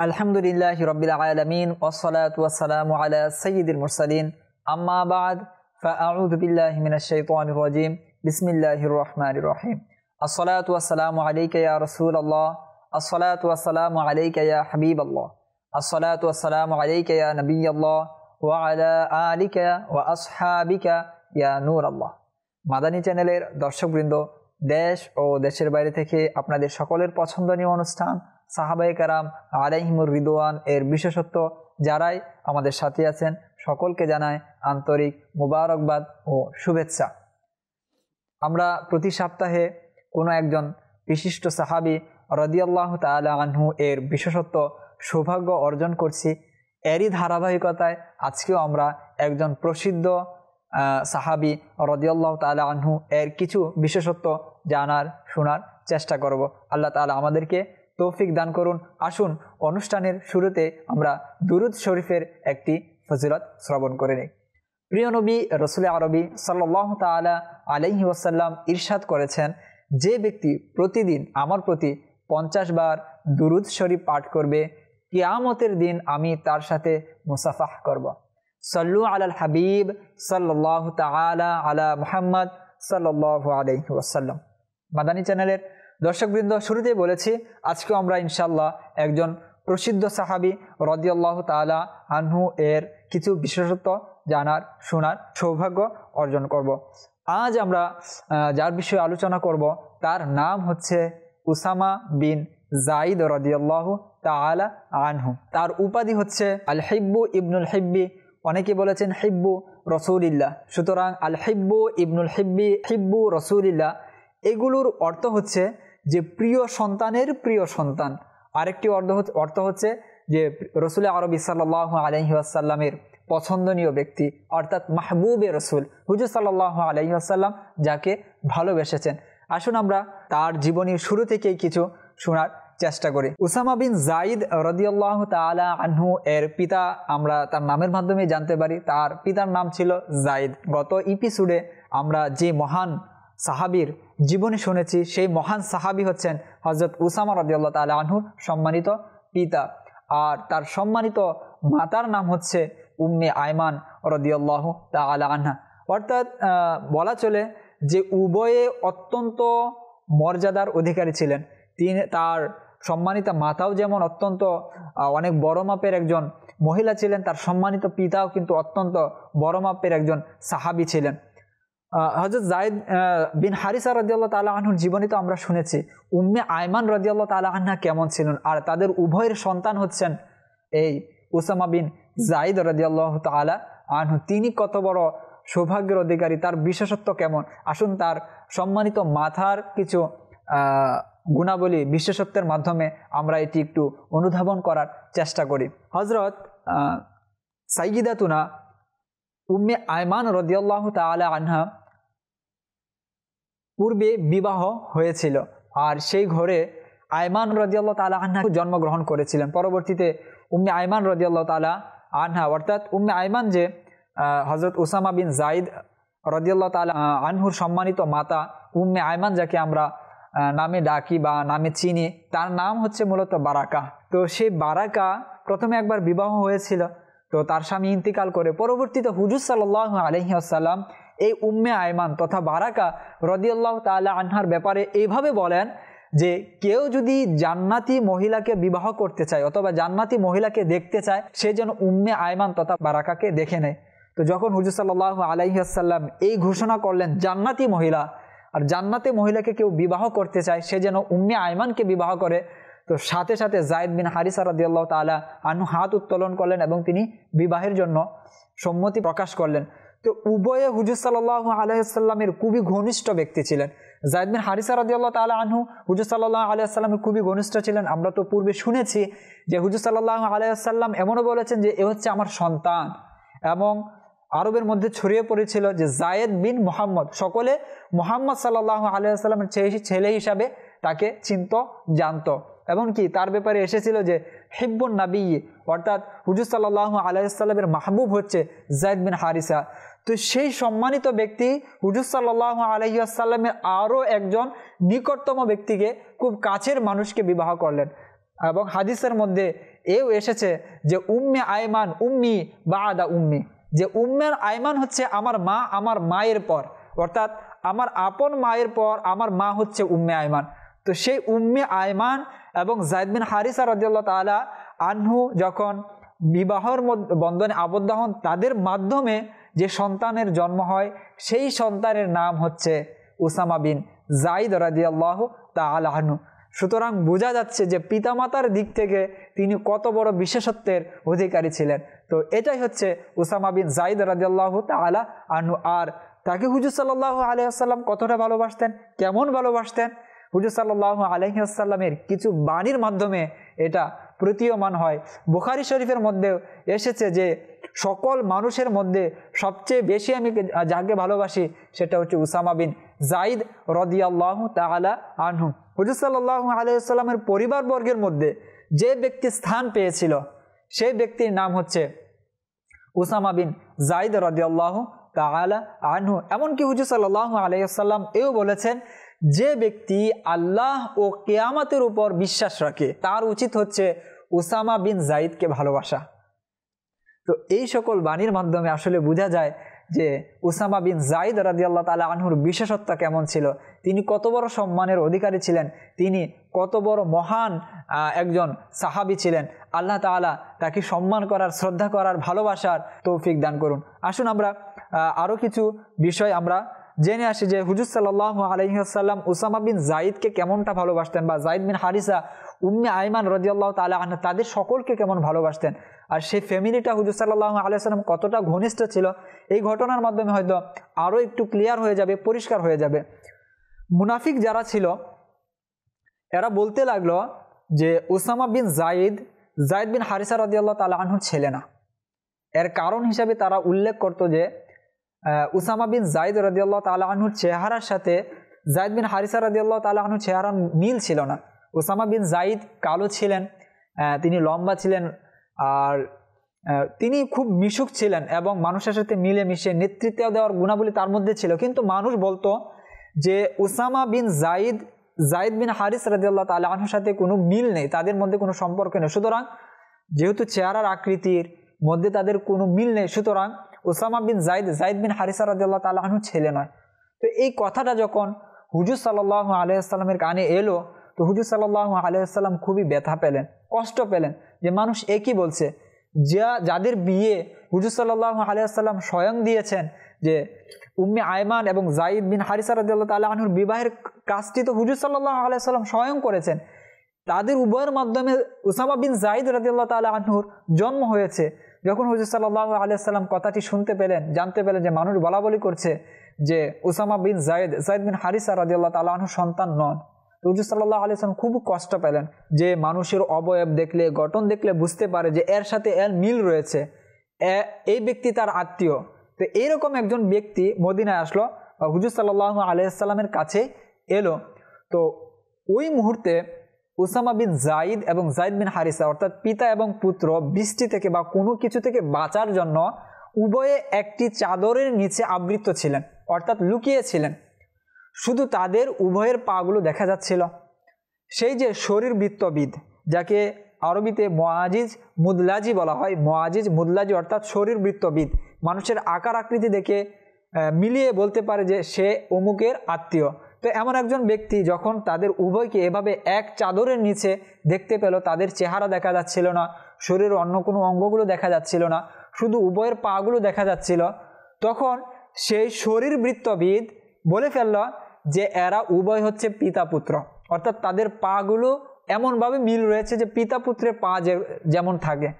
আলহামদুলিল্লাহি রাব্বিল আলামিন ওয়াসসালাতু ওয়াসসালামু আলা সাইয়্যিদিল মুরসালিন আম্মা বা'দ ফাআউযু বিল্লাহি মিনাশ শাইতানির রাজীম বিসমিল্লাহির রহমানির রহিম আসসালাতু ওয়াসসালামু আলাইকা ইয়া রাসূলুল্লাহ আসসালাতু ওয়াসসালামু আলাইকা ইয়া হাবিবাল্লাহ আসসালাতু ওয়াসসালামু আলাইকা ইয়া নবিয়াল্লাহ ওয়া আলা আলিকা ওয়া আসহাবিকা ইয়া নূরাল্লাহ। মাদানী চ্যানেলের দর্শকবৃন্দ, দেশ ও দেশের বাইরে থেকে আপনাদের সকলের পছন্দনীয় অনুষ্ঠান সাহাবায়ে কেরাম আলাইহিমুর রিদওয়ান এর বিশেষত্ব যারাই আমাদের সাথে আছেন সকলকে জানায় আন্তরিক মুবারকবাদ ও শুভেচ্ছা। আমরা প্রতি সপ্তাহে কোনো একজন বিশিষ্ট সাহাবী রাদিয়াল্লাহু তাআলা আনহু এর বিশেষত্ব সৌভাগ্য অর্জন করছি। এরই ধারাবাহিকতায় আজকেও আমরা একজন প্রসিদ্ধ সাহাবী রাদিয়াল্লাহু তাআলা আনহু এর কিছু বিশেষত্ব জানার শোনার চেষ্টা করব। আল্লাহ তাআলা আমাদেরকে তৌফিক দান করুন। আসুন অনুষ্ঠানের শুরুতে আমরা দুরুদ শরীফের একটি ফজিলত শ্রবণ করে নিই। প্রিয় নবী রাসূল আরবি সাল্লাল্লাহু তাআলা আলাইহি ওয়াসাল্লাম ইরশাদ করেছেন, যে ব্যক্তি প্রতিদিন আমার প্রতি 50 বার দুরুদ শরীফ পাঠ করবে, কিয়ামতের দিন আমি তার সাথে মুসাফাহ করব। সাল্লু আলাল হাবিব সাল্লাল্লাহু তাআলা আলা মুহাম্মদ সাল্লাল্লাহু আলাইহি ওয়াসাল্লাম। মাদানী চ্যানেলের দর্শকবৃন্দ, শুরুতেই বলেছি আজকে আমরা ইনশাআল্লাহ একজন প্রসিদ্ধ সাহাবী রাদিয়াল্লাহু তাআলা আনহু এর কিছু বিশেষত্ব জানার শোনার সৌভাগ্য অর্জন করব। আজ আমরা যার বিষয়ে আলোচনা করব তার নাম হচ্ছে উসামা বিন যায়েদ রাদিয়াল্লাহু তাআলা আনহু। তার উপাধি হচ্ছে আল হিব্বু ইবনুল হিব্বি, অনেকে বলেছেন হিব্বু রাসূলিল্লাহ। সুতরাং আল হিব্বু ইবনুল হিব্বি, হিব্বু রাসূলিল্লাহ, এগুলোর অর্থ হচ্ছে যে প্রিয় সন্তানের প্রিয় সন্তান। আরেকটি অর্থ হচ্ছে যে রাসূল আরবি সাল্লাল্লাহু আলাইহি ওয়াসাল্লামের পছন্দনীয় ব্যক্তি, অর্থাৎ মাহবুবে রাসূল হুজুর সাল্লাল্লাহু আলাইহি ওয়াসাল্লাম যাকে ভালোবেসেছেন। আসুন আমরা তার জীবনীর শুরু থেকেই কিছু শোনার চেষ্টা করি। উসামা বিন যায়েদ রাদিয়াল্লাহু তাআলা আনহু এর পিতা আমরা তার নামের মাধ্যমে জানতে পারি। তার পিতার নাম ছিল যায়েদ। গত এপিসোডে আমরা যে মহান সাহাবীর জীবনী শুনেছি সেই মহান সাহাবী হচ্ছেন হযরত উসামা রাদিয়াল্লাহু তাআলা আনহুর সম্মানিত পিতা, আর তার সম্মানিত মাতার নাম হচ্ছে উম্মে আয়মান রাদিয়াল্লাহু তাআলা আনহা। অর্থাৎ বলা চলে যে উভয়ে অত্যন্ত মর্যাদার অধিকারী ছিলেন। তার সম্মানিত মাতাও যেমন অত্যন্ত অনেক বড় মাপের একজন মহিলা ছিলেন, তার সম্মানিত পিতাও কিন্তু অত্যন্ত বড় মাপের একজন সাহাবী ছিলেন। হযরত যায়েদ বিন হারিসা রাদিয়াল্লাহু তাআলা আনহুর জীবনী তো আমরা শুনেছি। উম্মে আয়মান রাদিয়াল্লাহু তাআলা আনহা কেমন ছিলেন, আর তাদের উভয়ের সন্তান হচ্ছেন এই উসামা বিন যায়েদ রাদিয়াল্লাহু তাআলা আনহু। তিনি কত বড় সৌভাগ্যের অধিকারী, তার বিশেষত্ব কেমন, আসুন তার সম্মানিত মাথার কিছু গুণাবলী বিশেষত্বের মাধ্যমে আমরা এটি একটু অনুধাবন করার চেষ্টা করি। হযরত সাইয়্যিদাতুনা উম্মে আয়মান রাদিয়াল্লাহু তাআলা আনহা পূর্বে বিবাহ হয়েছিল, আর সেই ঘরে আয়মান রাদিয়াল্লাহু তাআলা আনহা জন্মগ্রহণ করেছিলেন। পরবর্তীতে উম্মে আয়মান রাদিয়াল্লাহু তাআলা আনহা, অর্থাৎ উম্মে আয়মান যে হযরত উসামা বিন যায়েদ রাদিয়াল্লাহু তাআলা আনহুর সম্মানিত মাতা, উম্মে আয়মান যাকে আমরা নামে ডাকি বা নামে চিনি, তার নাম হচ্ছে মূলত বারাকা। তো সেই বারাকা প্রথমে একবার বিবাহ হয়েছিল, তো তার স্বামী ইন্তিকাল করে পরবর্তীতে হুজুর সাল্লাল্লাহু আলাইহি ওয়াসাল্লাম এই উম্মে আয়মান তথা বারাকা রাদিয়াল্লাহু তাআলা আনহার ব্যাপারে এইভাবে বলেন যে কেউ যদি জান্নাতি মহিলাকে বিবাহ করতে চায় অথবা জান্নাতি মহিলাকে দেখতে চায়, সে যেন উম্মে আয়মান তথা বারাকাকে দেখে নেয়। তো যখন হুজুর সাল্লাল্লাহু আলাইহি ওয়াসাল্লাম এই ঘোষণা করলেন জান্নাতি মহিলা, আর জান্নাতি মহিলাকে কেউ বিবাহ করতে চায় সে যেন উম্মে আয়মানকে বিবাহ করে, তো সাথে সাথে যায়েদ বিন হারিসা রাদিয়াল্লাহু তাআলা আনহু হাত উত্তোলন করলেন এবং তিনি বিবাহের জন্য সম্মতি প্রকাশ করলেন। তো উভয়ে হুজুর সাল্লাল্লাহু আলাইহি ওয়াসাল্লামের খুবই ঘনিষ্ঠ ব্যক্তি ছিলেন। যায়েদ বিন হারিসা রাদিয়াল্লাহু তাআলা আনহু হুজুর সাল্লাল্লাহু আলাইহি ওয়াসাল্লামের খুবই ঘনিষ্ঠ ছিলেন। আমরা তো পূর্বে শুনেছি যে হুজুর সাল্লাল্লাহু আলাইহি ওয়াসাল্লাম এমনও বলেছেন যে এ হচ্ছে আমার সন্তান, এবং আরবের মধ্যে ছড়িয়ে পড়েছিল যে যায়েদ বিন মুহাম্মদ, সকলে মুহাম্মদ সাল্লাল্লাহু আলাইহি ওয়াসাল্লামের ছেলে হিসাবে তাকে চিনত জানত। এমনকি তার ব্যাপারে এসেছিল যে হিব্বুন নবী, অর্থাৎ হুজুর সাল্লাল্লাহু আলাইহি ওয়াসাল্লামের মাহবুব হচ্ছে যায়েদ বিন হারিসা। তো সেই সম্মানিত ব্যক্তি হুজুর সাল্লাল্লাহু আলাইহি ওয়াসাল্লামের আরও একজন নিকটতম ব্যক্তিকে, খুব কাছের মানুষকে বিবাহ করলেন। এবং হাদিসের মধ্যে এও এসেছে যে উম্মে আয়মান উম্মি বাদা উম্মি, যে উম্মে আয়মান হচ্ছে আমার মা আমার মায়ের পর, অর্থাৎ আমার আপন মায়ের পর আমার মা হচ্ছে উম্মে আয়মান। তো সেই উম্মে আয়মান এবং যায়েদ বিন হারিসা রাদিয়াল্লাহু তাআলা আনহু যখন বিবাহর বন্ধনে আবদ্ধ হন, তাদের মাধ্যমে যে সন্তানের জন্ম হয় সেই সন্তানের নাম হচ্ছে উসামা বিন যায়েদ রাদিয়াল্লাহু তাআলা আনহু। সুতরাং বোঝা যাচ্ছে যে পিতামাতার দিক থেকে তিনি কত বড় বিশেষত্বের অধিকারী ছিলেন। তো এটাই হচ্ছে উসামা বিন যায়েদ রাদিয়াল্লাহু তাআলা আনহু। আর তাকে হুজুর সাল্লাল্লাহু আলাইহি ওয়াসাল্লাম কতটা ভালোবাসতেন, কেমন ভালোবাসতেন, হুজুর সাল্লাল্লাহু আলাইহি ওয়াসাল্লামের কিছু বাণীর মাধ্যমে এটা প্রতীয়মান হয়। বুখারী শরীফের মধ্যেও এসেছে যে সকল মানুষের মধ্যে সবচেয়ে বেশি আমি যাকে ভালোবাসি সেটা হচ্ছে উসামা বিন যায়েদ রাদিয়াল্লাহু তাআলা আনহু। হুজুর সাল্লাল্লাহু আলাইহি ওয়াসাল্লামের পরিবারবর্গের মধ্যে যে ব্যক্তি স্থান পেয়েছিল সেই ব্যক্তির নাম হচ্ছে উসামা বিন যায়েদ রাদিয়াল্লাহু তাআলা আনহু। এমনকি হুজুর সাল্লাল্লাহু আলাইহি ওয়াসাল্লাম এও বলেছেন, যে ব্যক্তি আল্লাহ ও কিয়ামতের উপর বিশ্বাস রাখে তার উচিত হচ্ছে উসামা বিন যায়েদকে ভালোবাসা। তো এই সকল বাণীর মাধ্যমে আসলে বোঝা যায় যে উসামা বিন যায়েদ রাদিয়াল্লাহু তাআলা আনহুর বিশেষত্ব কেমন ছিল, তিনি কত বড় সম্মানের অধিকারী ছিলেন, তিনি কত বড় মহান একজন সাহাবী ছিলেন। আল্লাহ তাআলা তাকে সম্মান করার, শ্রদ্ধা করার, ভালোবাসার তৌফিক দান করুন। আসুন আমরা আরও কিছু বিষয় আমরা জেনে আসি যে হুজুর সাল্লাল্লাহু আলাইহি ওয়াসাল্লাম উসামা বিন যায়েদকে কেমনটা ভালোবাসতেন, বা যায়েদ বিন হারিসা, উম্মে আয়মান রাদিয়াল্লাহু তাআলা আনহা, তাদের সকলকে কেমন ভালোবাসতেন, আর সেই ফ্যামিলিটা হুজুর সাল্লাল্লাহু আলাইহি ওয়াসাল্লাম কতটা ঘনিষ্ঠ ছিল, এই ঘটনার মাধ্যমে হয়তো আরও একটু ক্লিয়ার হয়ে যাবে, পরিষ্কার হয়ে যাবে। মুনাফিক যারা ছিল এরা বলতে লাগলো যে উসামা বিন যায়েদ বিন হারিসা রাদিয়াল্লাহু তাআলা আনহুর ছেলে না। এর কারণ হিসাবে তারা উল্লেখ করতো যে উসামা বিন যায়েদ রাদিয়াল্লাহু তাআলা আনহুর চেহারার সাথে যায়েদ বিন হারিসা রাদিয়াল্লাহু তাআলা আনহুর চেহারার মিল ছিল না। উসামা বিন যায়েদ কালো ছিলেন, তিনি লম্বা ছিলেন, আর তিনি খুব মিশুক ছিলেন এবং মানুষের সাথে মিলেমিশে নেতৃত্ব দেওয়ার গুণাবলী তার মধ্যে ছিল। কিন্তু মানুষ বলতো যে উসামা বিন যায়েদ বিন হারিস রাদিয়াল্লাহু তাআলা আনহুর সাথে কোনো মিল নেই, তাদের মধ্যে কোনো সম্পর্ক নেই। সুতরাং যেহেতু চেহারার আকৃতির মধ্যে তাদের কোনো মিল নেই, সুতরাং উসামা বিন যায়েদ বিন হারিসা রাদিয়াল্লাহু তাআলা আনহু ছেলে নয়। তো এই কথাটা যখন হুজুর সাল্লাল্লাহু আলাইহি ওয়াসাল্লামের কানে এলো, তো হুজুর সাল্লাল্লাহু আলাইহি ওয়াসাল্লাম খুবই ব্যথা পেলেন, কষ্ট পেলেন যে মানুষ একই বলছে, যাদের বিয়ে হুজুর সাল্লাল্লাহু আলাইহি ওয়াসাল্লাম স্বয়ং দিয়েছেন, যে উম্মে আয়মান এবং যায়েদ বিন হারিসা রাদিয়াল্লাহু তাআলা আনহুর বিবাহের কাজটি তো হুজুর সাল্লাল্লাহু আলাইহি ওয়াসাল্লাম স্বয়ং করেছেন, তাদের উভয়ের মাধ্যমে উসামা বিন যায়েদ রাদিয়াল্লাহু তাআলা আনহুর জন্ম হয়েছে। যখন হুজুর সাল্লাল্লাহু আলাইহি ওয়াসাল্লাম কথাটি শুনতে পেলেন, জানতে পেলেন যে মানুষ বলাবলি করছে যে উসামা বিন যায়েদ বিন হারিসা রাদিয়াল্লাহু তাআলা আনহুর সন্তান নন, তো হুজুর সাল্লাল্লাহু আলাইহি ওয়াসাল্লাম খুব কষ্ট পেলেন যে মানুষের অবয়ব দেখলে, গঠন দেখলে বুঝতে পারে যে এর সাথে এর মিল রয়েছে, এই ব্যক্তি তার আত্মীয়। তো এইরকম একজন ব্যক্তি মদিনায় আসলো, হুজুর সাল্লাল্লাহু আলাইহি ওয়াসাল্লামের কাছে এলো। তো ওই মুহূর্তে উসামা বিন যায়েদ এবং যায়েদ বিন হারিসা, অর্থাৎ পিতা এবং পুত্র, বৃষ্টি থেকে বা কোনো কিছু থেকে বাঁচার জন্য উভয়ে একটি চাদরের নিচে আবৃত ছিলেন, অর্থাৎ লুকিয়ে ছিলেন। শুধু তাদের উভয়ের পাগুলো দেখা যাচ্ছিল। সেই যে শরীরবৃত্তবিদ, যাকে আরবিতে মুআজিজ মুদলাজি বলা হয়, মুআজিজ মুদলাজি অর্থাৎ শরীরবৃত্তবিদ, মানুষের আকার আকৃতি দেখে মিলিয়ে বলতে পারে যে সে অমুকের আত্মীয়। তো এমন একজন ব্যক্তি যখন তাদের উভয়কে এভাবে এক চাদরের নিচে দেখতে পেল, তাদের চেহারা দেখা যাচ্ছিল না, শরীরের অন্য কোনো অঙ্গগুলো দেখা যাচ্ছিল না, শুধু উভয়ের পাগুলো দেখা যাচ্ছিল, তখন সেই শরীরবৃত্তবিদ বলে ফেলল যে এরা উভয় হচ্ছে পিতা পুত্র, অর্থাৎ তাদের পাগুলো এমনভাবে মিল রয়েছে যে পিতা পুত্রের পা যেমন থাকে।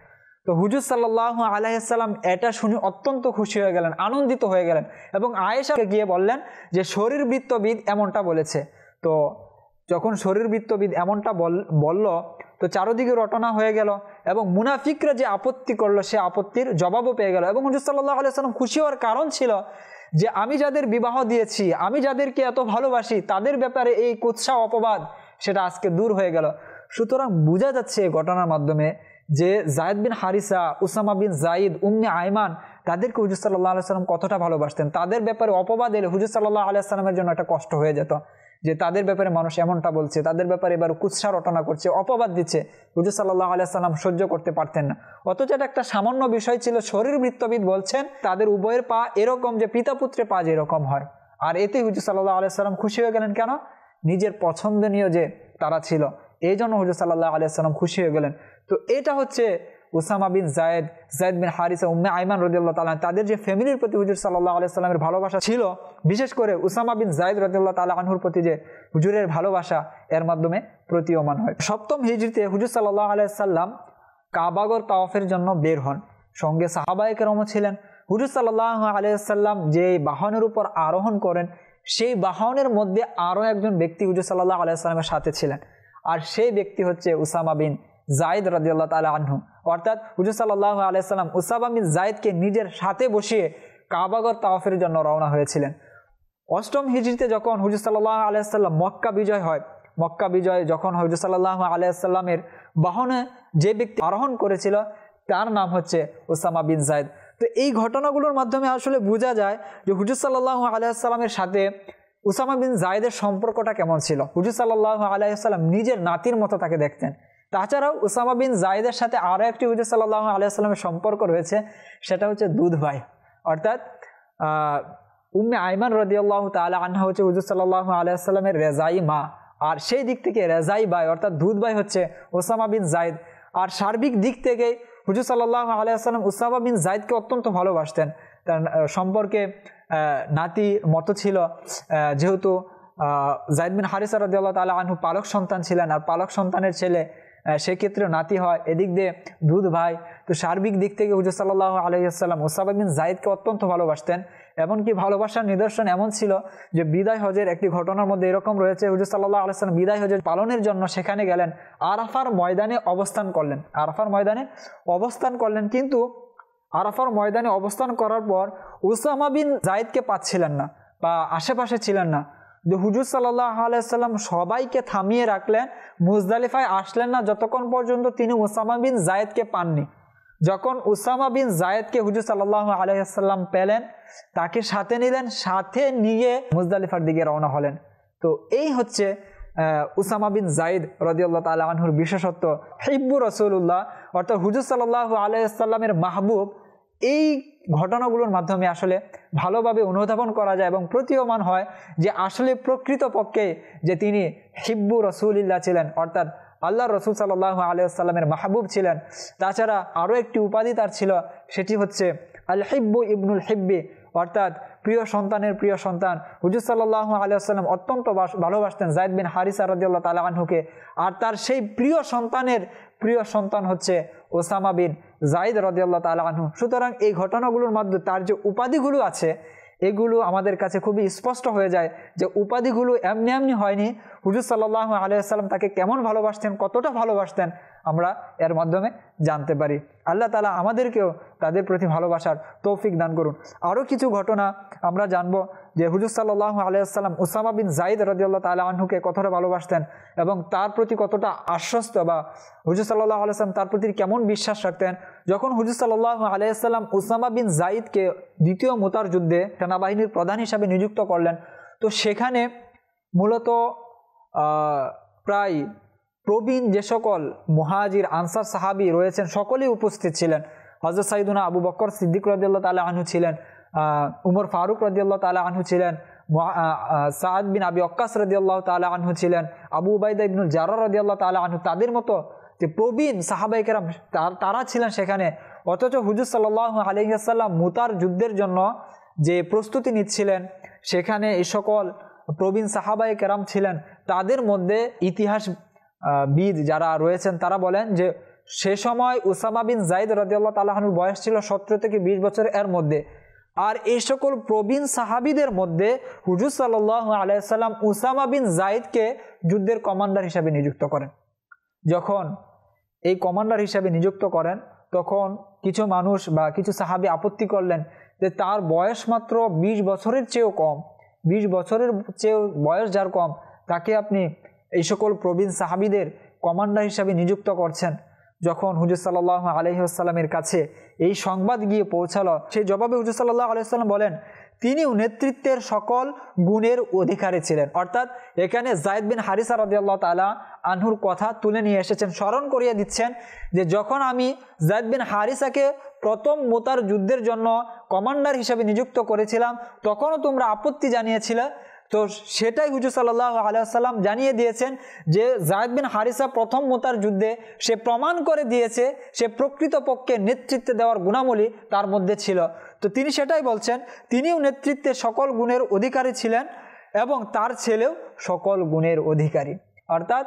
তো হুজুর সাল্লাল্লাহু আলাইহি ওয়াসাল্লাম এটা শুনে অত্যন্ত খুশি হয়ে গেলেন, আনন্দিত হয়ে গেলেন এবং আয়েশাকে গিয়ে বললেন যে শরীরবৃত্তবিদ এমনটা বলেছে। তো যখন শরীরবৃত্তবিদ এমনটা বলল, তো চারদিকে রটনা হয়ে গেল এবং মুনাফিকরা যে আপত্তি করলো সে আপত্তির জবাবও পেয়ে গেল। এবং হুজুর সাল্লাল্লাহু আলাইহি ওয়াসাল্লাম খুশি হওয়ার কারণ ছিল যে আমি যাদের বিবাহ দিয়েছি, আমি যাদেরকে এত ভালোবাসি, তাদের ব্যাপারে এই কুৎসা অপবাদ সেটা আজকে দূর হয়ে গেল। সুতরাং বোঝা যাচ্ছে এই ঘটনার মাধ্যমে যে যায়েদ বিন হারিসা, উসামা বিন যায়েদ, উম্মে আয়মান, তাদেরকে হুজুর সাল্লাল্লাহু আলাইহি ওয়াসাল্লাম কতটা ভালোবাসতেন। তাদের ব্যাপারে অপবাদ এলে হুজুর সাল্লাল্লাহু আলাইহি ওয়াসাল্লামের জন্য একটা কষ্ট হয়ে যেত যে তাদের ব্যাপারে মানুষ এমনটা বলছে, তাদের ব্যাপারে এবার কুৎসা রটনা করছে, অপবাদ দিচ্ছে, হুজুর সাল্লাল্লাহু আলাইহি সাল্লাম সহ্য করতে পারতেন না। অথচ এটা একটা সামান্য বিষয় ছিল। শরীরবৃত্তবিদ বলছেন তাদের উভয়ের পা এরকম যে পিতা পুত্রের পা যেরকম হয়। আর এতে হুজুর সাল্লাল্লাহু আলাইহি সাল্লাম খুশি হয়ে গেলেন। কেন? নিজের পছন্দনীয় যে তারা ছিল, এই জন্য হুজুর সাল্লাল্লাহু আলাইহি সাল্লাম খুশি হয়ে গেলেন। তো এটা হচ্ছে উসামা বিন জায়েদ, জায়েদ বিন হারিসা, উম্মে আইমান রাদিয়াল্লাহু তাআলা তাদের যে ফ্যামিলির প্রতি হুজুর সাল্লাল্লাহু আলাইহি সাল্লামের ভালোবাসা ছিল, বিশেষ করে উসামা বিন জায়েদ রাদিয়াল্লাহু তাআলা আনহুর প্রতি যে হুজুরের ভালোবাসা এর মাধ্যমে প্রতীয়মান হয়। সপ্তম হিজরিতে হুজুর সাল্লাল্লাহু আলাইহি সাল্লাম কাবাগর তাওয়াফের জন্য বের হন, সঙ্গে সাহাবায়ে কেরামও ছিলেন। হুজুর সাল্লাল্লাহু আলাইহি সাল্লাম যে বাহনের উপর আরোহণ করেন, সেই বাহনের মধ্যে আরও একজন ব্যক্তি হুজুর সাল্লাল্লাহু আলাইহি সাল্লামের সাথে ছিলেন, আর সেই ব্যক্তি হচ্ছে উসামা বিন জায়েদ রাদিয়াল্লাহু তাআলা আনহু। অর্থাৎ হুজুর সাল্লাল্লাহু আলাইহি সাল্লাম উসামা বিন জায়েদকে নিজের সাথে বসিয়ে কাবাগর তাওয়াফের জন্য রওনা হয়েছিলেন। অষ্টম হিজরিতে যখন হুজুর সাল্লাল্লাহু আলাইহি সাল্লাম মক্কা বিজয় হয়, মক্কা বিজয় যখন হুজুর সাল্লাল্লাহু আলাইহি সাল্লামের বাহনে যে ব্যক্তি আরোহণ করেছিল তার নাম হচ্ছে উসামা বিন জায়েদ। তো এই ঘটনাগুলোর মাধ্যমে আসলে বোঝা যায় যে হুজুর সাল্লাল্লাহু আলাইহি সাল্লামের সাথে উসামা বিন জায়েদের সম্পর্কটা কেমন ছিল। হুজুর সাল্লাল্লাহু আলাইহি সাল্লাম নিজের নাতির মতো তাকে দেখতেন। তাছাড়াও উসামা বিন জায়েদের সাথে আরও একটি হুজুর সাল্লাল্লাহু আলাইহি সাল্লামের সম্পর্ক রয়েছে, সেটা হচ্ছে দুধ ভাই। অর্থাৎ উম্মে আইমান রাদিয়াল্লাহু তাআলা আনহা হচ্ছে হুজুর সাল্লাল্লাহু আলাইহি সাল্লামের রেজাই মা, আর সেই দিক থেকে রেজাই ভাই অর্থাৎ দুধ ভাই হচ্ছে উসামা বিন জায়েদ। আর সার্বিক দিক থেকে হুজুর সাল্লাল্লাহু আলাইহি সাল্লাম উসামা বিন জায়েদকে অত্যন্ত ভালোবাসতেন। তার সম্পর্কে নাতি মতো ছিল, যেহেতু জায়েদ বিন হারিসা রাদিয়াল্লাহু তাআলা আনহু পালক সন্তান ছিলেন, আর পালক সন্তানের ছেলে সেক্ষেত্রে নাতি হয়, এদিক দিয়ে দুধ ভাই। তো সার্বিক দিক থেকে হুজুর সাল্লাল্লাহু আলাইহি সাল্লাম উসামা বিন জায়েদকে অত্যন্ত ভালোবাসতেন। এমনকি ভালোবাসার নিদর্শন এমন ছিল যে বিদায় হজের একটি ঘটনার মধ্যে এরকম রয়েছে, হুজুর সাল্লাল্লাহু আলাইহি সাল্লাম বিদায় হজের পালনের জন্য সেখানে গেলেন, আরাফার ময়দানে অবস্থান করলেন, আরাফার ময়দানে অবস্থান করলেন। কিন্তু আরাফার ময়দানে অবস্থান করার পর উসামা বিন জায়েদকে পাচ্ছিলেন না বা আশেপাশে ছিলেন না। যে হুজুর সাল্লাল্লাহু আলাইহি সাল্লাম সবাইকে থামিয়ে রাখলেন, মুজদালিফায় আসলেন না যতক্ষণ পর্যন্ত তিনি উসামা বিন জায়েদকে পাননি। যখন উসামা বিন জায়েদকে হুজুর সাল্লাল্লাহু আলাইহি সাল্লাম পেলেন, তাকে সাথে নিলেন, সাথে নিয়ে মুজদালিফার দিকে রওনা হলেন। তো এই হচ্ছে উসামা বিন জায়েদ রাদিয়াল্লাহু তাআলা আনহুর বিশেষত্ব, হিব্বু রাসূলুল্লাহ অর্থাৎ হুজুর সাল্লাল্লাহু আলাইহি সাল্লামের মাহবুব। এই ঘটনাগুলোর মাধ্যমে আসলে ভালোভাবে অনুধাবন করা যায় এবং প্রতীয়মান হয় যে আসলে প্রকৃতপক্ষে যে তিনি হিব্বু রাসূলিল্লাহ ছিলেন, অর্থাৎ আল্লাহর রাসূল সাল্লাল্লাহু আলাইহি ওয়াসাল্লামের মাহবুব ছিলেন। তাছাড়া আরও একটি উপাধি তার ছিল, সেটি হচ্ছে আল হিব্বু ইবনুল হিব্বি, অর্থাৎ প্রিয় সন্তানের প্রিয় সন্তান। হুজুর সাল্লাল্লাহু আলাইহি ওয়াসাল্লাম অত্যন্ত ভালোবাসতেন জায়েদ বিন হারিসা রাদিয়াল্লাহু তাআলা আনহুকে, আর তার সেই প্রিয় সন্তানের প্রিয় সন্তান হচ্ছে ওসামা বিন জায়েদ রাদিয়াল্লাহু তাআলা আনহু। সুতরাং এই ঘটনাগুলোর মাধ্যমে তার যে উপাধিগুলো আছে এগুলো আমাদের কাছে খুবই স্পষ্ট হয়ে যায় যে উপাধিগুলো এমনি এমনি হয়নি। হুজুর সাল্লাল্লাহু আলাইহি ওয়াসাল্লাম তাকে কেমন ভালোবাসতেন, কতটা ভালোবাসতেন, আমরা এর মাধ্যমে জানতে পারি। আল্লাহ তাআলা আমাদেরকেও তাদের প্রতি ভালোবাসার তৌফিক দান করুন। আরও কিছু ঘটনা আমরা জানব যে হুজুর সাল্লাল্লাহু আলাইহি ওয়াসাল্লাম উসামা বিন জায়েদ রাদিয়াল্লাহু তাআলা আনহুকে কতটা ভালোবাসতেন এবং তার প্রতি কতটা আশ্বস্ত, বা হুজুর সাল্লাল্লাহু আলাইহি ওয়াসাল্লাম তার প্রতি কেমন বিশ্বাস রাখতেন। যখন হুজুর সাল্লাল্লাহু আলাইহি ওয়াসাল্লাম উসামা বিন জায়েদকে দ্বিতীয় মুতার যুদ্ধে সেনাবাহিনীর প্রধান হিসাবে নিযুক্ত করলেন, তো সেখানে মূলত প্রায় প্রবীণ যে সকল মুহাজির আনসার সাহাবী রয়েছেন সকলেই উপস্থিত ছিলেন। হযরত সাইয়্যিদুনা আবু বকর সিদ্দিক রাদিয়াল্লাহু তাআলা আনহু ছিলেন, উমর ফারুক রাদিয়াল্লাহু তাআলা আনহু ছিলেন, সাদ বিন আবি ওয়াক্কাস রাদিয়াল্লাহু তাআলা আনহু ছিলেন, আবু উবাইদা ইবনুল জাররাহ রাদিয়াল্লাহু তাআলা আনহু, তাদের মতো যে প্রবীণ সাহাবায়ে কেরাম তারা ছিলেন সেখানে। অথচ হুজুর সাল্লাল্লাহু আলাইহি ওয়াসাল্লাম মুতার যুদ্ধের জন্য যে প্রস্তুতি নিচ্ছিলেন, সেখানে এই সকল প্রবীণ সাহাবায়ে কেরাম ছিলেন। তাদের মধ্যে ইতিহাসবিদ যারা রয়েছেন তারা বলেন যে সে সময় উসামা বিন জায়েদ রাদিয়াল্লাহু তাআলা আনহুর বয়স ছিল 17 থেকে 20 বছর এর মধ্যে। আর এই সকল প্রবীণ সাহাবীদের মধ্যে হুজুর সাল্লাল্লাহু আলাইহি ওয়াসাল্লাম উসামা বিন জায়েদকে যুদ্ধের কমান্ডার হিসেবে নিযুক্ত করেন। যখন এই কমান্ডার হিসেবে নিযুক্ত করেন তখন কিছু মানুষ বা কিছু সাহাবী আপত্তি করলেন যে তার বয়স মাত্র 20 বছরের চেয়েও কম, 20 বছরের চেয়েও বয়স যার কম, তাকে আপনি এই সকল প্রবীণ সাহাবীদের কমান্ডার হিসেবে নিযুক্ত করছেন। যখন হুজুর সাল্লাল্লাহু আলাইহি ওয়াসাল্লামের কাছে এই সংবাদ গিয়ে পৌঁছালো, সেই জবাবে হুজুর সাল্লাল্লাহু আলাইহি ওয়াসাল্লাম বলেন, তিনিও নেতৃত্বের সকল গুণের অধিকারী ছিলেন। অর্থাৎ এখানে যায়েদ বিন হারিসা রাদিয়াল্লাহু তাআলা আনহুর কথা তুলে নিয়ে এসেছেন, স্মরণ করিয়ে দিচ্ছেন যে যখন আমি যায়েদ বিন হারিসাকে প্রথম মুতার যুদ্ধের জন্য কমান্ডার হিসেবে নিযুক্ত করেছিলাম, তখনও তোমরা আপত্তি জানিয়েছিলে। তো সেটাই হুজুর সাল্লাল্লাহু আলাইহি ওয়াসাল্লাম জানিয়ে দিয়েছেন যে যায়েদ বিন হারিসা প্রথম মুতার যুদ্ধে সে প্রমাণ করে দিয়েছে সে প্রকৃতপক্ষে নেতৃত্ব দেওয়ার গুণাবলী তার মধ্যে ছিল। তো তিনি সেটাই বলছেন, তিনিও নেতৃত্বের সকল গুণের অধিকারী ছিলেন এবং তার ছেলেও সকল গুণের অধিকারী। অর্থাৎ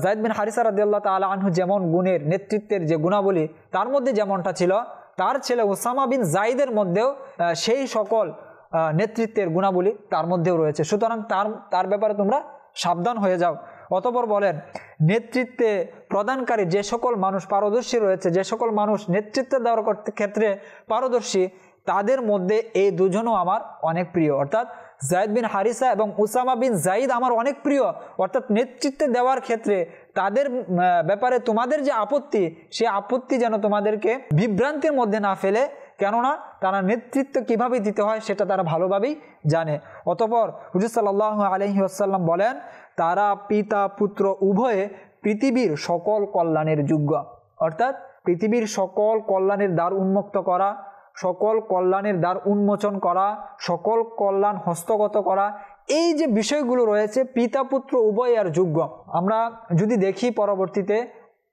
যায়েদ বিন হারিসা রাদিয়াল্লাহু তাআলা আনহু যেমন গুণের নেতৃত্বের যে গুণাবলী তার মধ্যে যেমনটা ছিল, তার ছেলে উসামা বিন যায়েদের মধ্যেও সেই সকল নেতৃত্বের গুণাবলী তার মধ্যেও রয়েছে। সুতরাং তার ব্যাপারে তোমরা সাবধান হয়ে যাও। অতঃপর বলেন, নেতৃত্বে প্রদানকারী যে সকল মানুষ পারদর্শী রয়েছে, যে সকল মানুষ নেতৃত্ব দেওয়ার ক্ষেত্রে পারদর্শী, তাদের মধ্যে এই দুজনও আমার অনেক প্রিয়। অর্থাৎ যায়েদ বিন হারিসা এবং উসামা বিন যায়েদ আমার অনেক প্রিয়। অর্থাৎ নেতৃত্ব দেওয়ার ক্ষেত্রে তাদের ব্যাপারে তোমাদের যে আপত্তি, সে আপত্তি যেন তোমাদেরকে বিভ্রান্তির মধ্যে না ফেলে, কেননা তারা নেতৃত্ব কিভাবে দিতে হয় সেটা তারা ভালোভাবেই জানে। অতঃপর হুজুর সাল্লাল্লাহু আলাইহি ওয়াসাল্লাম বলেন, তারা পিতা পুত্র উভয়ে পৃথিবীর সকল কল্যাণের যোগ্য। অর্থাৎ পৃথিবীর সকল কল্যাণের দ্বার উন্মুক্ত করা, সকল কল্যাণের দ্বার উন্মোচন করা, সকল কল্যাণ হস্তগত করা, এই যে বিষয়গুলো রয়েছে পিতা পুত্র উভয়ের যোগ্য। আমরা যদি দেখি পরবর্তীতে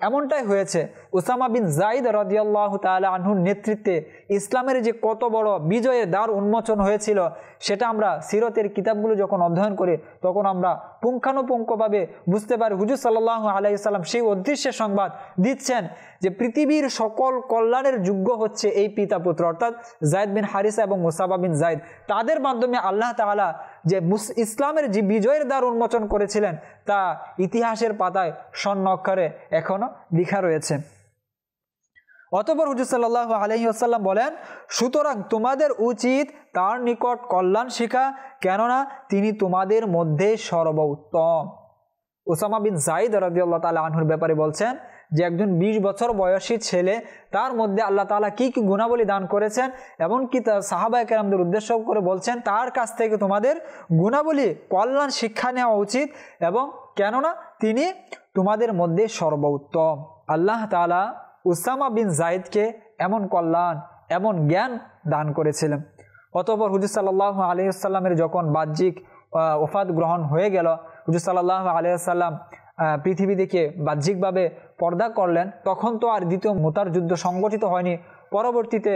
এমনটাই হয়েছে। উসামা বিন যায়েদ রাদিয়াল্লাহু তাআলা আনহুর নেতৃত্বে ইসলামের যে কত বড় বিজয়ের দ্বার উন্মোচন হয়েছিল, সেটা আমরা সিরতের কিতাবগুলো যখন অধ্যয়ন করি তখন আমরা পুঙ্খানুপুঙ্খভাবে বুঝতে পারি। হুজুর সাল্লাল্লাহু আলাইহি সাল্লাম সেই উদ্দেশ্যে সংবাদ দিচ্ছেন যে পৃথিবীর সকল কল্যাণের যোগ্য হচ্ছে এই পিতা পুত্র, অর্থাৎ যায়েদ বিন হারিসা এবং উসামা বিন যায়েদ। তাদের মাধ্যমে আল্লাহ তাআলা যে ইসলামের যে বিজয়ের দ্বার উন্মোচন করেছিলেন তা ইতিহাসের পাতায় স্বর্ণ অক্ষরে এখনো লেখা রয়েছে। অতঃপর হুজুর সাল্লাল্লাহু আলাইহি ওয়াসাল্লাম বলেন, সুতরাং তোমাদের উচিত তার নিকট কল্যাণ শিখা, কেননা তিনি তোমাদের মধ্যে সর্বোত্তম। উসামা বিন যায়েদ রাদিয়াল্লাহু তাআলা আনহুর ব্যাপারে বলছেন যে একজন 20 বছর বয়সী ছেলে, তার মধ্যে আল্লাহ তাআলা কি কি গুণাবলী দান করেছেন, এমনকি তার সাহাবায়ে কেরামদের উদ্দেশ্য করে বলছেন তার কাছ থেকে তোমাদের গুণাবলী কল্যাণ শিক্ষা নেওয়া উচিত, এবং কেননা তিনি তোমাদের মধ্যে সর্বোত্তম। আল্লাহ তাআলা উসামা বিন যায়েদকে এমন কল্যাণ, এমন জ্ঞান দান করেছিলেন। অতঃপর হুজুর সাল্লাল্লাহু আলাইহি ওয়াসাল্লামের যখন বাহ্যিক ওফাত গ্রহণ হয়ে গেল, হুজুর সাল্লাল্লাহু আলাইহি ওয়াসাল্লাম পৃথিবী থেকে বাহ্যিকভাবে পর্দা করলেন, তখন তো আর দ্বিতীয় মুতার যুদ্ধ সংগঠিত হয়নি। পরবর্তীতে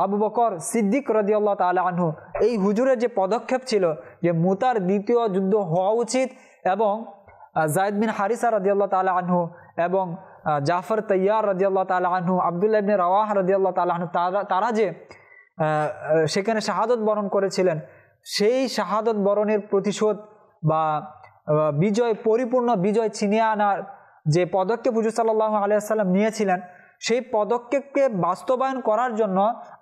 আবু বকর সিদ্দিক রাদিয়াল্লাহু তাআলা আনহু, এই হুজুরের যে পদক্ষেপ ছিল যে মুতার দ্বিতীয় যুদ্ধ হওয়া উচিত, এবং যায়েদ বিন হারিসা রাদিয়াল্লাহু তাআলা আনহু এবং জাফর তাইয়ার রাদিয়াল্লাহু তাআলা আনহু, আব্দুল্লাহ ইবনে রাওয়াহা রাদিয়াল্লাহু তাআলা আনহু, তারা যে সেখানে শাহাদত বরণ করেছিলেন, সেই শাহাদত বরণের প্রতিশোধ বা বিজয়, পরিপূর্ণ বিজয় ছিনিয়ে আনার যে পদক্ষেপ হুজুর সাল্লাল্লাহু আলাইহি ওয়াসাল্লাম নিয়েছিলেন, সেই পদক্ষেপকে বাস্তবায়ন করার জন্য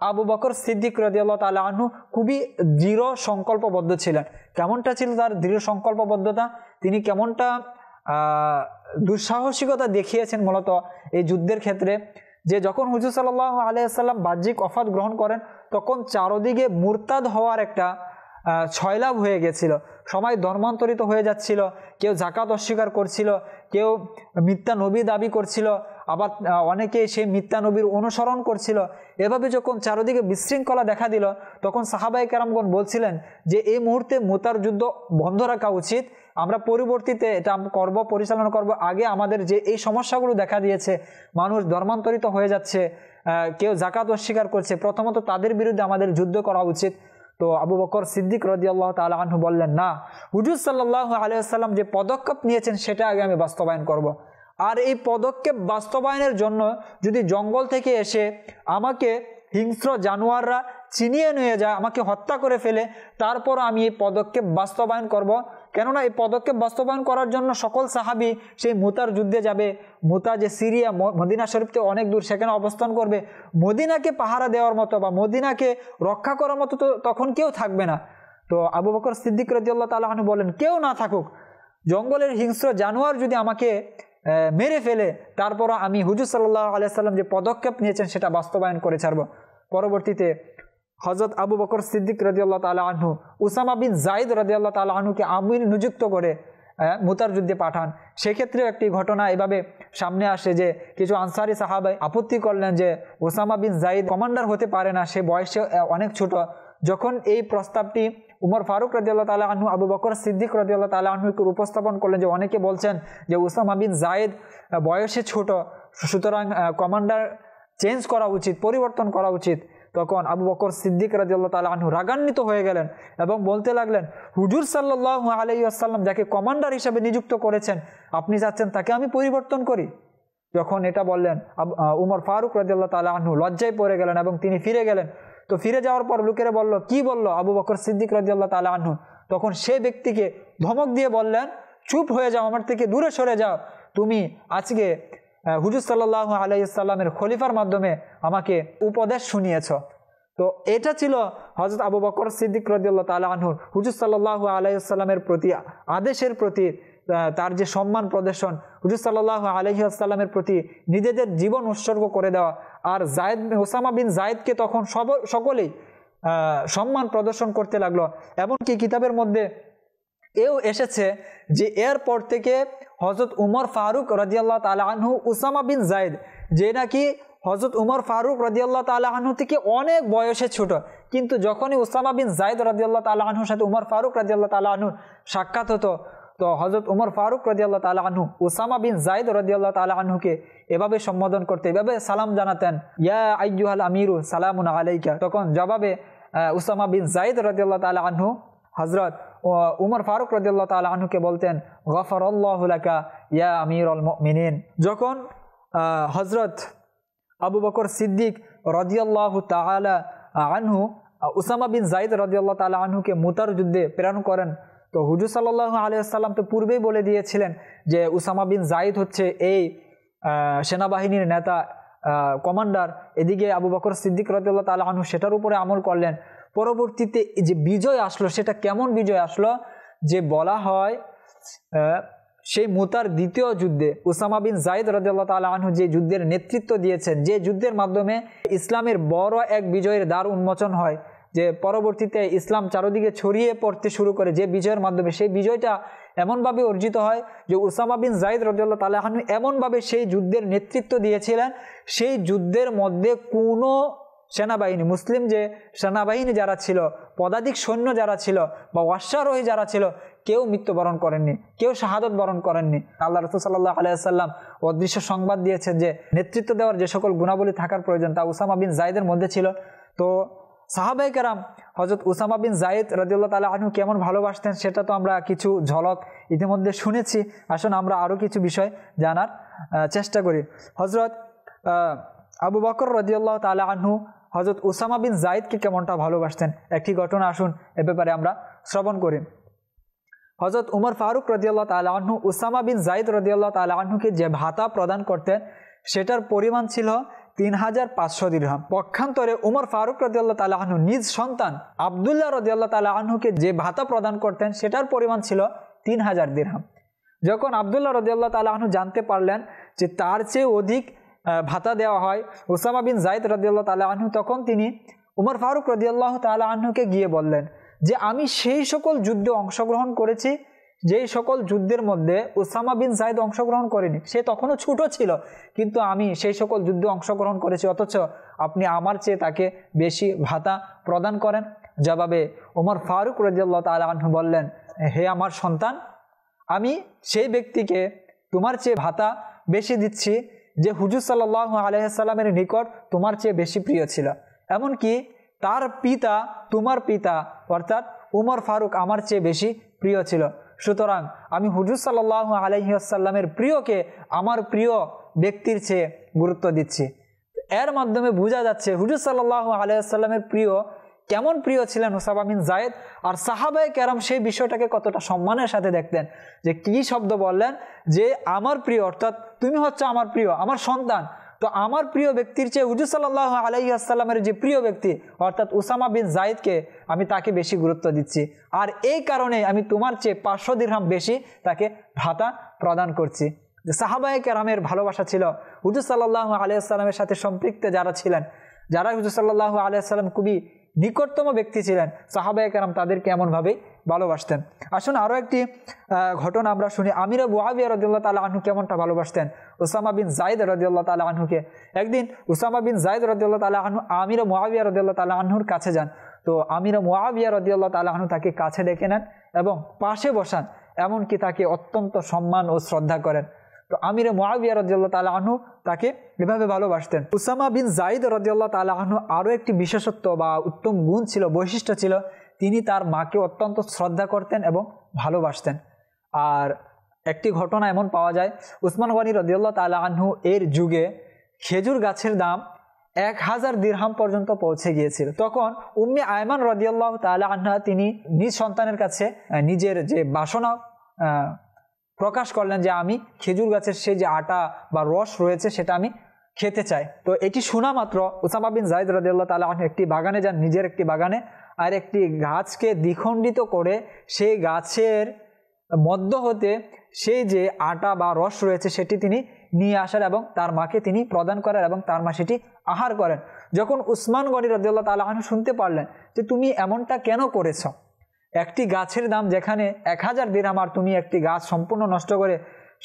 আবু বকর সিদ্দিক রাদিয়াল্লাহু তাআলা আনহু খুবই দৃঢ় সংকল্পবদ্ধ ছিলেন। কেমনটা ছিল তার দৃঢ় সংকল্পবদ্ধতা, তিনি কেমনটা দুঃসাহসিকতা দেখিয়েছেন মূলত এই যুদ্ধের ক্ষেত্রে, যে যখন হুজুর সাল্লাল্লাহু আলাইহি ওয়াসাল্লাম বাহ্যিক ওফাত গ্রহণ করেন, তখন চারদিকে মুরতাদ হওয়ার একটা ছয়লাভ হয়ে গেছিল। সবাই ধর্মান্তরিত হয়ে যাচ্ছিল, কেউ যাকাত অস্বীকার করছিল, কেউ মিথ্যা নবী দাবি করছিল, আবার অনেকে সেই মিথ্যা নবীর অনুসরণ করছিল। এভাবে যখন চারদিকে বিশৃঙ্খলা দেখা দিল, তখন সাহাবায়ে কেরামগণ বলছিলেন যে এই মুহূর্তে মুতার যুদ্ধ বন্ধ রাখা উচিত, আমরা পরবর্তীতে এটা পরিচালনা করব। আগে আমাদের যে এই সমস্যাগুলো দেখা দিয়েছে, মানুষ ধর্মান্তরিত হয়ে যাচ্ছে, কেউ যাকাত অস্বীকার করছে, প্রথমত তাদের বিরুদ্ধে আমাদের যুদ্ধ করা উচিত। তো আবু বকর সিদ্দিক রাদিয়াল্লাহু তাআলা আনহু বললেন, না, হুজুর সাল্লাল্লাহু আলাইহি ওয়াসাল্লাম যে পদক্ষেপ নিয়েছেন সেটা আগে আমি বাস্তবায়ন করব। আর এই পদক্ষেপ বাস্তবায়নের জন্য যদি জঙ্গল থেকে এসে আমাকে হিংস্র জানোয়াররা ছিনিয়ে নিয়ে যায়, আমাকে হত্যা করে ফেলে, তারপর আমি এই পদক্ষেপ বাস্তবায়ন করব। কেননা এই পদক্ষেপ বাস্তবায়ন করার জন্য সকল সাহাবী সেই মুতার যুদ্ধে যাবে। মুতা যে সিরিয়া, মদিনা শরীফ থেকে অনেক দূর, সেখানে অবস্থান করবে। মদিনাকে পাহারা দেওয়ার মতো বা মদিনাকে রক্ষা করার মতো তো তখন কেউ থাকবে না। তো আবু বকর সিদ্দিক রাদিয়াল্লাহু তাআলা আনহু বলেন, কেউ না থাকুক, জঙ্গলের হিংস্র জানোয়ার যদি আমাকে মেরে ফেলে, তারপর আমি হুজুর সাল্লাল্লাহু আলাইহি ওয়াসাল্লাম যে পদক্ষেপ নিয়েছেন সেটা বাস্তবায়ন করে ছাড়ব। পরবর্তীতে হযরত আবু বকর সিদ্দিক রাদিয়াল্লাহু তাআলা আনহু উসামা বিন যায়েদ রাদিয়াল্লাহু তাআলা আনহুকে আমির নিযুক্ত করে মুতার যুদ্ধে পাঠান। সেক্ষেত্রে একটি ঘটনা এভাবে সামনে আসে যে কিছু আনসারি সাহাবা আপত্তি করলেন যে উসামা বিন যায়েদ কমান্ডার হতে পারে না, সে বয়সে অনেক ছোট। যখন এই প্রস্তাবটি উমর ফারুক রাদিয়াল্লাহু তাআলা আনহু আবু বকর সিদ্দিক রাদিয়াল্লাহু তাআলা আনহুকে উপস্থাপন করলেন যে অনেকে বলছেন যে উসামা বিন যায়েদ বয়সে ছোট, সুতরাং কমান্ডার চেঞ্জ করা উচিত, পরিবর্তন করা উচিত। তখন আবু বকর সিদ্দিক রাদিয়াল্লাহু তাআলা আনহু রাগান্বিত হয়ে গেলেন এবং বলতে লাগলেন, হুজুর সাল্লাল্লাহু আলাইহি ওয়াসাল্লাম যাকে কমান্ডার হিসেবে নিযুক্ত করেছেন আপনি যাচ্ছেন তাকে আমি পরিবর্তন করি। যখন এটা বললেন উমর ফারুক রাদিয়াল্লাহু তাআলা আনহু লজ্জায় পড়ে গেলেন এবং তিনি ফিরে গেলেন। তো ফিরে যাওয়ার পর লোকেরা বলল, কি বলল আবু বকর সিদ্দিক রাদিয়াল্লাহু তাআলা আনহু? তখন সে ব্যক্তিকে ধমক দিয়ে বললেন, চুপ হয়ে যাও, আমার থেকে দূরে সরে যাও, তুমি আজকে হুজুর সাল্লাল্লাহু আলাইহি ওয়াসাল্লামের খলিফার মাধ্যমে আমাকে উপদেশ শুনিয়েছ। তো এটা ছিল হযরত আবু বকর সিদ্দিক রাদিয়াল্লাহু তাআলা আনহু হুজুর সাল্লাল্লাহু আলাইহি ওয়াসাল্লামের প্রতি আদেশের প্রতি তার যে সম্মান প্রদর্শন, হুজুর সাল্লাল্লাহু আলাইহি ওয়াসাল্লামের প্রতি নিজেদের জীবন উৎসর্গ করে দেওয়া। আর ওসামা বিন যায়েদকে তখন সকলেই সম্মান প্রদর্শন করতে লাগলো। এমনকি কিতাবের মধ্যে এও এসেছে যে এরপর থেকে হযরত উমর ফারুক রাদিয়াল্লাহু তাআলা আনহু উসামা বিন যায়েদ, যে নাকি হযরত উমর ফারুক রাদিয়াল্লাহু তাআলা আনহু থেকে অনেক বয়সে ছোট, কিন্তু যখনই উসামা বিন যায়েদ রাদিয়াল্লাহু তাআলা আনহুর সাথে উমর ফারুক রাদিয়াল্লাহু তাআলা আনহুর সাক্ষাৎ হতো, তো হযরত উমর ফারুক রাদিয়াল্লাহু তাআলা আনহু উসামা বিন যায়েদ রাদিয়াল্লাহু তাআলা আনহুকে এভাবে সম্বোধন করতে, এভাবে সালাম জানাতেন, ইয়া আইয়ুহাল আমিরু সালামুন আলাইকা। তখন জবাবে উসামা বিন যায়েদ রাদিয়াল্লাহু তাআলা আনহু হযরত উমর ফারুক রাদিয়াল্লাহু তাআলা আনহুকে বলতেন, গফারাল্লাহু লাকা ইয়া আমিরুল মুমিনিন। যখন হযরত আবু বকর সিদ্দিক রাদিয়াল্লাহু তাআলা আনহু উসামা বিন যায়েদ রাদিয়াল্লাহু তাআলা আনহুকে মুতার যুদ্ধে প্রেরণ করেন, তো হুজুর সাল্লাল্লাহু আলাইহি ওয়াসাল্লাম তো পূর্বেই বলে দিয়েছিলেন যে উসামা বিন যায়েদ হচ্ছে এই সেনাবাহিনীর নেতা, কমান্ডার। এদিকে আবু বকর সিদ্দিক রাদিয়াল্লাহু তাআলা আনহু সেটার উপরে আমল করলেন। পরবর্তীতে যে বিজয় আসলো, সেটা কেমন বিজয় আসলো যে বলা হয় সেই মুতার দ্বিতীয় যুদ্ধে উসামা বিন যায়েদ রাদিয়াল্লাহু তাআলা আনহু যে যুদ্ধের নেতৃত্ব দিয়েছেন, যে যুদ্ধের মাধ্যমে ইসলামের বড় এক বিজয়ের দ্বার উন্মোচন হয়, যে পরবর্তীতে ইসলাম চারদিকে ছড়িয়ে পড়তে শুরু করে, যে বিজয়ের মাধ্যমে সেই বিজয়টা এমনভাবে অর্জিত হয় যে উসামা বিন যায়েদ রাদিয়াল্লাহু তাআলা আনহু এমনভাবে সেই যুদ্ধের নেতৃত্ব দিয়েছিলেন, সেই যুদ্ধের মধ্যে কোনো সেনাবাহিনী, মুসলিম যে সেনাবাহিনী যারা ছিল, পদাতিক সৈন্য যারা ছিল বা অশ্বারোহী যারা ছিল, কেউ মৃত্যুবরণ করেননি, কেউ শাহাদত বরণ করেননি। আল্লাহ রাসূল সাল্লাল্লাহু আলাইহি ওয়াসাল্লাম অদৃশ্য সংবাদ দিয়েছেন যে নেতৃত্ব দেওয়ার যে সকল গুণাবলী থাকার প্রয়োজন তা উসামা বিন যায়েদের মধ্যে ছিল। তো সাহাবায়ে কেরাম হযরত উসামা বিন যায়েদ রাদিয়াল্লাহু তাআলা আনহু কেমন ভালোবাসতেন সেটা তো আমরা কিছু ঝলক ইতিমধ্যে শুনেছি। আসুন আমরা আরও কিছু বিষয় জানার চেষ্টা করি। হযরত আবু বকর রাদিয়াল্লাহু তাআলা আনহু হযরত উসামা বিন যায়েদকে কেমনটা ভালোবাসতেন একটি ঘটনা আসুন এ ব্যাপারে আমরা শ্রবণ করি। হযরত উমর ফারুক রাদিয়াল্লাহু তাআলা আনহু উসামা বিন যায়েদ রাদিয়াল্লাহু তাআলা আনহুকে যে ভাতা প্রদান করতেন সেটার পরিমাণ ছিল 3500 দিরহাম। পক্ষান্তরে উমর ফারুক রাদিয়াল্লাহু তাআলা আনহু নিজ সন্তান আব্দুল্লাহ রাদিয়াল্লাহু তাআলা আনহুকে যে ভাতা প্রদান করতেন সেটার পরিমাণ ছিল 3000 দিরহাম। যখন আব্দুল্লাহ রাদিয়াল্লাহু তাআলা আনহু জানতে পারলেন যে তার চেয়ে অধিক ভাতা দেওয়া হয় উসামা বিন যায়েদ রাদিয়াল্লাহু তাআলা আনহু, তখন তিনি উমর ফারুক রাদিয়াল্লাহু তাআলা আনহুকে গিয়ে বললেন যে আমি সেই সকল যুদ্ধে অংশগ্রহণ করেছি যেই সকল যুদ্ধের মধ্যে উসামা বিন যায়েদ অংশগ্রহণ করেনি। সে তখনও ছোট ছিল, কিন্তু আমি সেই সকল যুদ্ধে অংশগ্রহণ করেছি, অথচ আপনি আমার চেয়ে তাকে বেশি ভাতা প্রদান করেন। জবাবে ওমর ফারুক রাদিয়াল্লাহু তাআলা আনহু বললেন, হে আমার সন্তান, আমি সেই ব্যক্তিকে তোমার চেয়ে ভাতা বেশি দিচ্ছি যে হুজুর সাল্লাল্লাহু আলাইহি ওয়াসাল্লামের নিকট তোমার চেয়ে বেশি প্রিয় ছিল। এমনকি তার পিতা, তোমার পিতা অর্থাৎ উমর ফারুক আমার চেয়ে বেশি প্রিয় ছিল। সুতরাং আমি হুজুর সাল্লাল্লাহু আলাইহি ওয়াসাল্লামের প্রিয়কে আমার প্রিয় ব্যক্তির চেয়ে গুরুত্ব দিচ্ছি। এর মাধ্যমে বোঝা যাচ্ছে হুজুর সাল্লাল্লাহু আলাইহি ওয়াসাল্লামের প্রিয় কেমন প্রিয় ছিলেন উসামা বিন যায়েদ। আর সাহাবায়ে কেরাম সেই বিষয়টাকে কতটা সম্মানের সাথে দেখতেন, যে কি শব্দ বললেন যে আমার প্রিয় অর্থাৎ তুমি হচ্ছে আমার প্রিয়, আমার সন্তান। তো আমার প্রিয় ব্যক্তির চেয়ে হুজুর সাল্লাল্লাহু আলাইহি ওয়াসাল্লামের যে প্রিয় ব্যক্তি অর্থাৎ উসামা বিন যায়েদকে আমি তাকে বেশি গুরুত্ব দিচ্ছি, আর এই কারণে আমি তোমার চেয়ে 500 দিরহাম বেশি তাকে ভাতা প্রদান করছি। যে সাহাবায়ে কেরামের ভালোবাসা ছিল হুজুর সাল্লাল্লাহু আলাইহি ওয়াসাল্লামের সাথে সম্পৃক্ত যারা ছিলেন, যারা হুজুর সাল্লাল্লাহু আলাইহি ওয়াসাল্লাম খুবই নিকটতম ব্যক্তি ছিলেন। সাহাবায়ে কেরাম তাদেরকে এমনভাবেই ভালোবাসতেন। আসুন আরও একটি ঘটনা আমরা শুনি। আমির মুআবিয়া রাদিয়াল্লাহু তাআলা আনহু কেমনটা ভালোবাসতেন উসামা বিন যায়েদ রাদিয়াল্লাহু তাআলা আনহুকে। একদিন উসামা বিন যায়েদ রাদিয়াল্লাহু তাআলা আনহু আমির মুআবিয়া রাদিয়াল্লাহু তাআলা আনহুর কাছে যান। তো আমির মুআবিয়া রাদিয়াল্লাহু তাআলা আনহু তাকে কাছে ডেকে নেন এবং পাশে বসান, এমনকি তাকে অত্যন্ত সম্মান ও শ্রদ্ধা করেন। তো আমির মুআবিয়া রাদিয়াল্লাহু তাআলা আনহু তাকে এভাবে ভালোবাসতেন। উসামা বিন যায়েদ রাদিয়াল্লাহু তাআলা আনহু আরও একটি বিশেষত্ব বা উত্তম গুণ ছিল, বৈশিষ্ট্য ছিল, তিনি তার মাকে অত্যন্ত শ্রদ্ধা করতেন এবং ভালোবাসতেন। আর একটি ঘটনা এমন পাওয়া যায়, উসমান গনি রাদিয়াল্লাহু তাআলা আনহু এর যুগে খেজুর গাছের দাম 1000 দিরহাম পর্যন্ত পৌঁছে গিয়েছিল। তখন উম্মে আয়মান রাদিয়াল্লাহু তাআলা আনহা তিনি নিজ সন্তানের কাছে নিজের যে বাসনা প্রকাশ করলেন যে আমি খেজুর গাছের সেই যে আটা বা রস রয়েছে সেটা আমি খেতে চাই। তো এটি শোনা মাত্র উসামা বিন যায়েদ রাদিয়াল্লাহু তাআলা আনহু একটি বাগানে যান, নিজের একটি বাগানে, আর একটি গাছকে দ্বিখণ্ডিত করে সেই গাছের মধ্য হতে সেই যে আটা বা রস রয়েছে সেটি তিনি নিয়ে আসার এবং তার মাকে তিনি প্রদান করেন এবং তার মা সেটি আহার করেন। যখন উসমান গনি রাদিয়াল্লাহু তাআলা আনহু শুনতে পারলেন যে তুমি এমনটা কেন করেছ, একটি গাছের দাম যেখানে 1000 দিরহাম আর তুমি একটি গাছ সম্পূর্ণ নষ্ট করে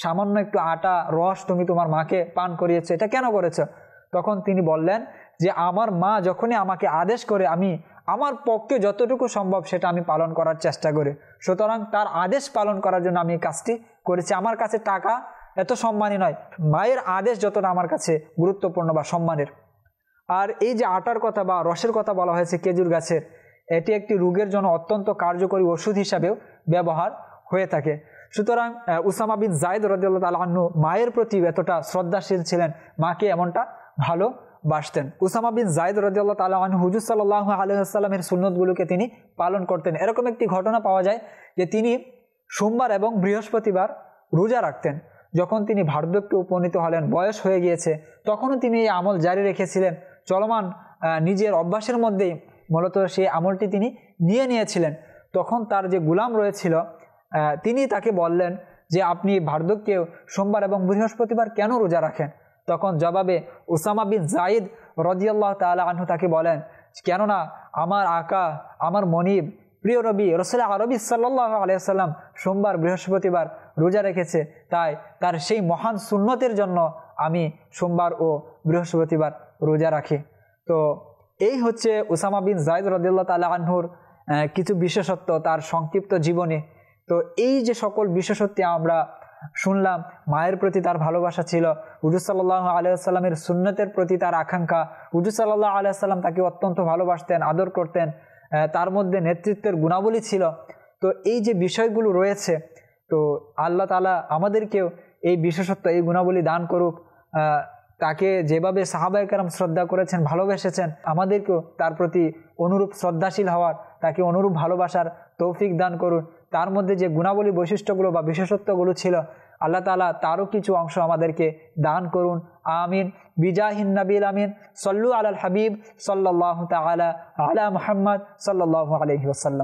সামান্য একটু আটা রস তুমি তোমার মাকে পান করিয়েছো, এটা কেন করেছ? তখন তিনি বললেন যে আমার মা যখনই আমাকে আদেশ করে আমি আমার পক্ষে যতটুকু সম্ভব সেটা আমি পালন করার চেষ্টা করি, সুতরাং তার আদেশ পালন করার জন্য আমি কাজটি করেছি। আমার কাছে টাকা এত সম্মানী নয়, মায়ের আদেশ যতটা আমার কাছে গুরুত্বপূর্ণ বা সম্মানের। আর এই যে আটার কথা বা রসের কথা বলা হয়েছে খেজুর গাছের, এটি একটি রোগের জন্য অত্যন্ত কার্যকরী ওষুধ হিসাবেও ব্যবহার হয়ে থাকে। সুতরাং উসামা বিন যায়েদ রাদিয়াল্লাহু তাআলা আনহু মায়ের প্রতি এতটা শ্রদ্ধাশীল ছিলেন, মাকে এমনটা ভালোবাসতেন। উসামা বিন যায়েদ রাদিয়াল্লাহু তাআলা আনহু হুজুর সাল্লাল্লাহু আলাইহি ওয়াসাল্লামের সুন্নতগুলোকে তিনি পালন করতেন। এরকম একটি ঘটনা পাওয়া যায় যে তিনি সোমবার এবং বৃহস্পতিবার রোজা রাখতেন। যখন তিনি বার্ধক্যে উপনীত হলেন, বয়স হয়ে গিয়েছে, তখনও তিনি এই আমল জারি রেখেছিলেন। চলমান নিজের অভ্যাসের মধ্যেই মূলত সেই আমলটি তিনি নিয়েছিলেন। তখন তার যে গোলাম রয়েছিল তিনি তাকে বললেন যে আপনি বার্ধক্যে সোমবার এবং বৃহস্পতিবার কেন রোজা রাখেন? তখন জবাবে উসামা বিন যায়েদ রাদিয়াল্লাহু তাআলা আনহু তাকে বলেন, কেননা আমার আকা, আমার মনিব, প্রিয় নবী রাসূল আরবি সাল্লাল্লাহু আলাইহি ওয়াসাল্লাম সোমবার বৃহস্পতিবার রোজা রেখেছে, তাই তার সেই মহান সুন্নতের জন্য আমি সোমবার ও বৃহস্পতিবার রোজা রাখি। তো এই হচ্ছে উসামা বিন যায়েদ রাদিয়াল্লাহু তাআলা আনহুর কিছু বিশেষত্ব তার সংক্ষিপ্ত জীবনে। তো এই যে সকল বিশেষত্ব আমরা শুনলাম, মায়ের প্রতি তার ভালোবাসা ছিল, হুজুর সাল্লাল্লাহু আলাইহি ওয়াসাল্লামের সুন্নতের প্রতি তার আকাঙ্ক্ষা, হুজুর সাল্লাল্লাহু আলাইহি ওয়াসাল্লাম তাকে অত্যন্ত ভালোবাসতেন, আদর করতেন, তার মধ্যে নেতৃত্বের গুণাবলী ছিল। তো এই যে বিষয়গুলো রয়েছে, তো আল্লাহ তাআলা আমাদেরকেও এই বিশেষত্ব, এই গুণাবলী দান করুক। তাকে যেভাবে সাহাবায়ে কেরাম শ্রদ্ধা করেছেন, ভালোবেসেছেন, আমাদেরকেও তার প্রতি অনুরূপ শ্রদ্ধাশীল হওয়ার, তাকে অনুরূপ ভালোবাসার তৌফিক দান করুন। তার মধ্যে যে গুণাবলী, বৈশিষ্ট্যগুলো বা বিশেষত্বগুলো ছিল, আল্লাহ তাআলা তারও কিছু অংশ আমাদেরকে দান করুন। আমিন। বিজাহিন নবীল আমিন। সল্লু আলাল হাবিব সাল্লাল্লাহু তাআলা আলা মুহাম্মদ সাল্লাল্লাহু আলাইহি ওয়াসাল্লাম।